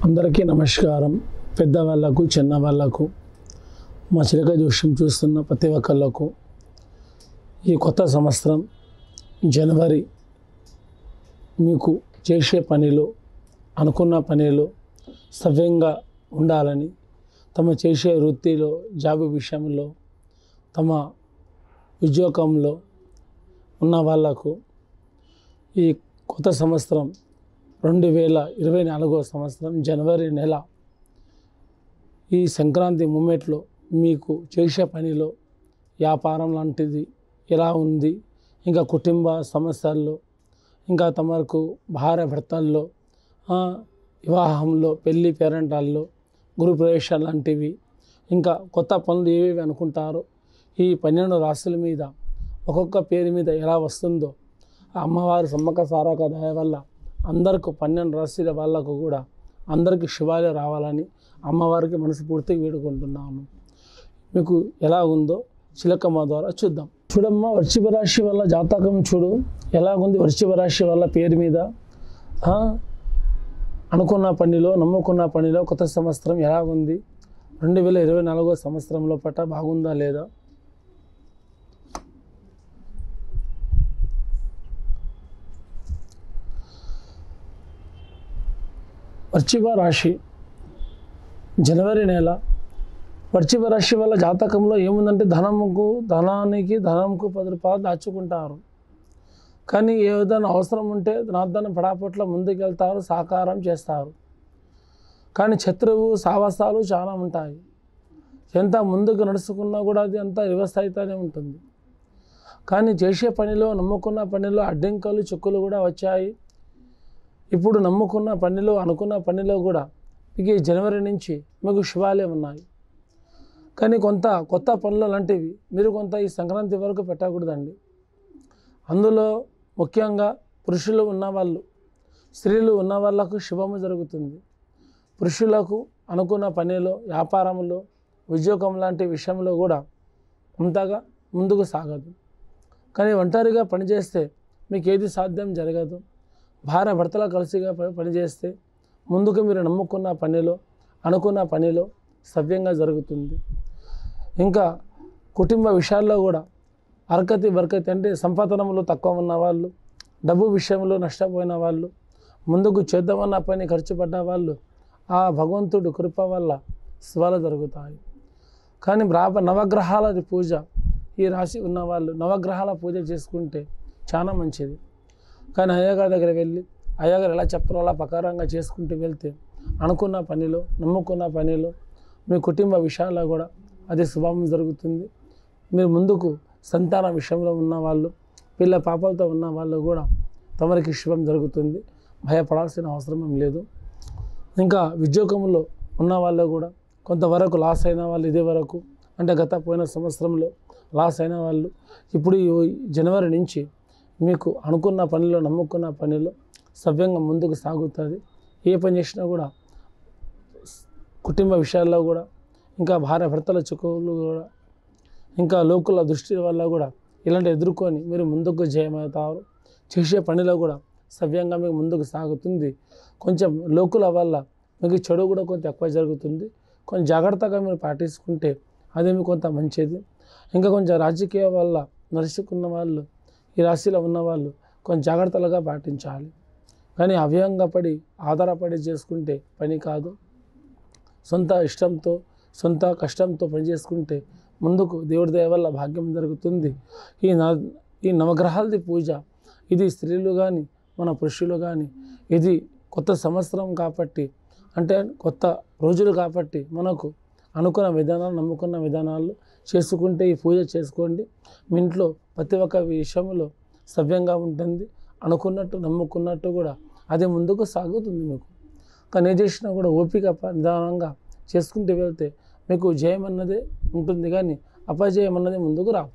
అందరికీ నమస్కారం. పెద్దవాళ్ళకు చిన్నవాళ్ళకు మా చిలక జోష్యం చూస్తున్న ప్రతి ఒక్కళ్ళకు ఈ కొత్త సంవత్సరం జనవరి మీకు చేసే పనిలో అనుకున్న పనిలో సవ్యంగా ఉండాలని, తమ చేసే వృత్తిలో జాబ్ విషయంలో తమ ఉద్యోగంలో ఉన్న వాళ్ళకు ఈ కొత్త సంవత్సరం 2024 సంవత్సరం జనవరి నెల ఈ సంక్రాంతి మూమెంట్లో మీకు చేసే పనిలో వ్యాపారం లాంటిది ఎలా ఉంది, ఇంకా కుటుంబ సమస్యల్లో, ఇంకా తమకు భార్య భర్తల్లో, వివాహంలో, పెళ్ళి పేరెంటాల్లో, గృహప్రవేశాల లాంటివి, ఇంకా కొత్త పనులు ఏవేవి అనుకుంటారో ఈ 12 రాశుల మీద ఒక్కొక్క పేరు మీద ఎలా వస్తుందో అమ్మవారి సమ్మక్క సారక్క దయ వల్ల అందరికి 12 రాశుల వాళ్ళకు కూడా అందరికీ శుభాలే రావాలని అమ్మవారికి మనస్ఫూర్తిగా వేడుకుంటున్నాను. మీకు ఎలా ఉందో చిలకమ్మ ద్వారా చూద్దాం. చూడమ్మ, వృశ్చిక రాశి వల్ల జాతకం చూడు ఎలా ఉంది. వృశ్చిక రాశి వల్ల పేరు మీద అనుకున్న పనిలో, నమ్ముకున్న పనిలో కొత్త సంవత్సరం ఎలా ఉంది, 2024 సంవత్సరంలో పట్ల బాగుందా లేదా. వృశ్చిక రాశి జనవరి నెల వృశ్చిక రాశి వల్ల జాతకంలో ఏముందంటే ధనంకు 10 రూపాయలు దాచుకుంటారు. కానీ ఏదైనా అవసరం ఉంటే ధనార్దన పడాపట్ల ముందుకెళ్తారు, సాకారం చేస్తారు. కానీ శత్రువు సావాసాలు చాలా ఉంటాయి. ఎంత ముందుకు నడుచుకున్నా కూడా అది అంతా రివర్స్ అవుతూనే ఉంటుంది. కానీ చేసే పనిలో, నమ్ముకున్న పనిలో అడ్డంకులు చిక్కులు కూడా వచ్చాయి. ఇప్పుడు నమ్ముకున్న పనిలో, అనుకున్న పనిలో కూడా మీకు జనవరి నుంచి మీకు శుభాలే ఉన్నాయి. కానీ కొంత కొత్త పనులు లాంటివి మీరు కొంత ఈ సంక్రాంతి వరకు పెట్టకూడదండి. అందులో ముఖ్యంగా పురుషులు ఉన్నవాళ్ళు, స్త్రీలు ఉన్న వాళ్ళకు శుభము జరుగుతుంది. పురుషులకు అనుకున్న పనిలో, వ్యాపారంలో, ఉద్యోగం లాంటి విషయంలో కూడా అంతగా ముందుకు సాగదు. కానీ ఒంటరిగా పనిచేస్తే మీకు ఏది సాధ్యం జరగదు. భార్య భర్తల కలిసిగా పనిచేస్తే ముందుకు మీరు నమ్ముకున్న పనిలో, అనుకున్న పనిలో సవ్యంగా జరుగుతుంది. ఇంకా కుటుంబ విషయాల్లో కూడా అరకతి బరకతి అంటే సంపాదనలో తక్కువ ఉన్న వాళ్ళు, డబ్బు విషయంలో నష్టపోయిన వాళ్ళు, ముందుకు చేద్దామన్న పని ఖర్చు పడ్డ వాళ్ళు ఆ భగవంతుడి కృప వల్ల శుభాలు జరుగుతాయి. కానీ నవగ్రహాలది పూజ ఈ రాశి ఉన్నవాళ్ళు నవగ్రహాల పూజ చేసుకుంటే చాలా మంచిది. కానీ అయ్యగారి దగ్గర వెళ్ళి అయ్యగారు ఎలా చెప్తారో అలా ప్రకారంగా చేసుకుంటూ వెళ్తే అనుకున్న పనిలో, నమ్ముకున్న పనిలో, మీ కుటుంబ విషయాల్లో కూడా అది శుభం జరుగుతుంది. మీరు ముందుకు సంతాన విషయంలో ఉన్నవాళ్ళు, పిల్ల పాపలతో ఉన్న వాళ్ళు కూడా తమరికి శుభం జరుగుతుంది. భయపడాల్సిన అవసరం లేదు. ఇంకా ఉద్యోగంలో ఉన్న వాళ్ళు కూడా కొంతవరకు లాస్ అయిన వాళ్ళు, ఇదే వరకు అంటే గత పోయిన సంవత్సరంలో లాస్ అయిన వాళ్ళు ఇప్పుడు జనవరి నుంచి మీకు అనుకున్న పనిలో, నమ్ముకున్న పనిలో సవ్యంగా ముందుకు సాగుతుంది. ఏ పని చేసినా కూడా కుటుంబ విషయాల్లో కూడా, ఇంకా భార్య భర్తల చిక్కులు కూడా, ఇంకా లోకుల దృష్టి వల్ల కూడా ఇలాంటి ఎదుర్కొని మీరు ముందుకు జయమవుతారు. చేసే పనిలో కూడా సవ్యంగా మీకు ముందుకు సాగుతుంది. కొంచెం లోకుల వల్ల మీకు చెడు కూడా కొంత ఎక్కువ జరుగుతుంది. కొంచెం జాగ్రత్తగా మీరు పాటించుకుంటే అదే మీకు కొంత మంచిది. ఇంకా కొంచెం రాజకీయ వల్ల నడుచుకున్న వాళ్ళు, ఈ రాశిలో ఉన్నవాళ్ళు కొంచెం జాగ్రత్తలుగా పాటించాలి. కానీ అవ్యయంగా పడి ఆధారపడి చేసుకుంటే పని కాదు. సొంత ఇష్టంతో, సొంత కష్టంతో పని చేసుకుంటే ముందుకు దేవుడి దయ వల్ల భాగ్యం జరుగుతుంది. ఈ నవగ్రహాలది పూజ ఇది స్త్రీలు కానీ, మన పురుషులు కానీ, ఇది కొత్త సంవత్సరం కాబట్టి, అంటే కొత్త రోజులు కాబట్టి మనకు అనుకున్న విధానాలు, నమ్ముకున్న విధానాలు చేసుకుంటే ఈ పూజ చేసుకోండి. మీ ఇంట్లో ప్రతి ఒక్క విషయంలో సవ్యంగా ఉంటుంది. అనుకున్నట్టు, నమ్ముకున్నట్టు కూడా అది ముందుకు సాగుతుంది. మీకు కానీ ఏ చేసినా కూడా ఓపిక నిదానంగా చేసుకుంటూ వెళ్తే మీకు జయం అన్నదే ఉంటుంది, కానీ అపజయం అన్నది ముందుకు రావు.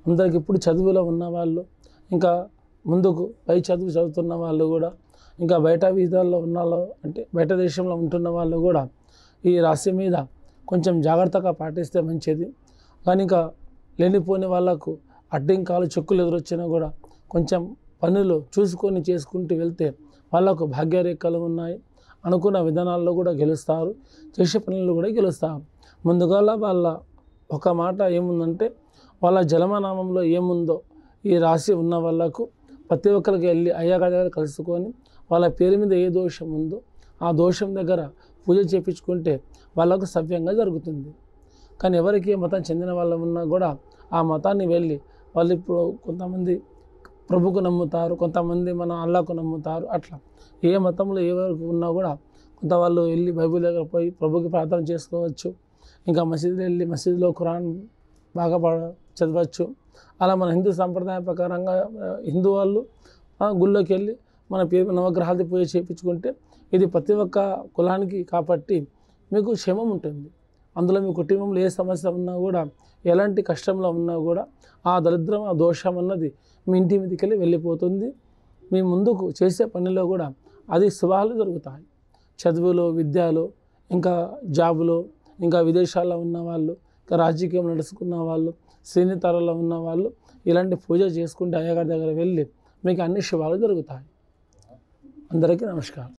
అందరికి ఇప్పుడు చదువులో ఉన్నవాళ్ళు, ఇంకా ముందుకు పై చదువు చదువుతున్న వాళ్ళు కూడా, ఇంకా బయట విధాల్లో ఉన్న అంటే బయట దేశంలో ఉంటున్న వాళ్ళు కూడా ఈ రాశి మీద కొంచెం జాగ్రత్తగా పాటిస్తే మంచిది. కానీ ఇంకా లేనిపోని వాళ్ళకు అడ్డంకాలు, చెక్కులు ఎదురొచ్చినా కూడా కొంచెం పనులు చూసుకొని చేసుకుంటూ వెళ్తే వాళ్ళకు భాగ్యరేఖలు ఉన్నాయి. అనుకున్న విధానాల్లో కూడా గెలుస్తారు, చేసే పనుల్లో కూడా గెలుస్తారు. ముందుగా వాళ్ళ ఒక మాట ఏముందంటే, వాళ్ళ జన్మనామంలో ఏముందో ఈ రాశి ఉన్న వాళ్ళకు ప్రతి ఒక్కరికి వెళ్ళి అయ్యగారి దగ్గర కలుసుకొని వాళ్ళ పేరు మీద ఏ దోషం ఉందో ఆ దోషం దగ్గర పూజ చేయించుకుంటే వాళ్ళకు సవ్యంగా జరుగుతుంది. కానీ ఎవరికి మతం చెందిన వాళ్ళు ఉన్నా కూడా ఆ మతాన్ని వెళ్ళి వాళ్ళు ఇప్పుడు కొంతమంది ప్రభుకు నమ్ముతారు, కొంతమంది మన అల్లాకు నమ్ముతారు. అట్లా ఏ మతంలో ఎవరికి ఉన్నా కూడా కొంత వాళ్ళు వెళ్ళి బైబిల్ దగ్గర పోయి ప్రభుకి ప్రార్థన చేసుకోవచ్చు. ఇంకా మసీదులో వెళ్ళి మసీదులో ఖురాన్ బాగా చదవచ్చు. అలా మన హిందూ సాంప్రదాయ ప్రకారంగా హిందూ వాళ్ళు గుళ్ళోకి వెళ్ళి మన పేరు నవగ్రహాలది పూజ చేయించుకుంటే ఇది ప్రతి ఒక్క కులానికి కాబట్టి మీకు క్షేమం ఉంటుంది. అందులో మీ కుటుంబంలో ఏ సమస్య ఉన్నా కూడా, ఎలాంటి కష్టంలో ఉన్నా కూడా ఆ దరిద్రం, ఆ దోషం అన్నది మీ ఇంటి మీదకి వెళ్ళిపోతుంది. మీ ముందుకు చేసే పనిలో కూడా అది శుభాలు జరుగుతాయి. చదువులో, విద్యలో, ఇంకా జాబులో, ఇంకా విదేశాల్లో ఉన్న వాళ్ళు, ఇంకా రాజకీయం నడుచుకున్న వాళ్ళు, శ్రేణితరంలో ఉన్న వాళ్ళు ఇలాంటి పూజ చేసుకుంటే అయ్యగారి దగ్గర వెళ్ళి మీకు అన్ని శుభాలు జరుగుతాయి. అందరికీ నమస్కారం.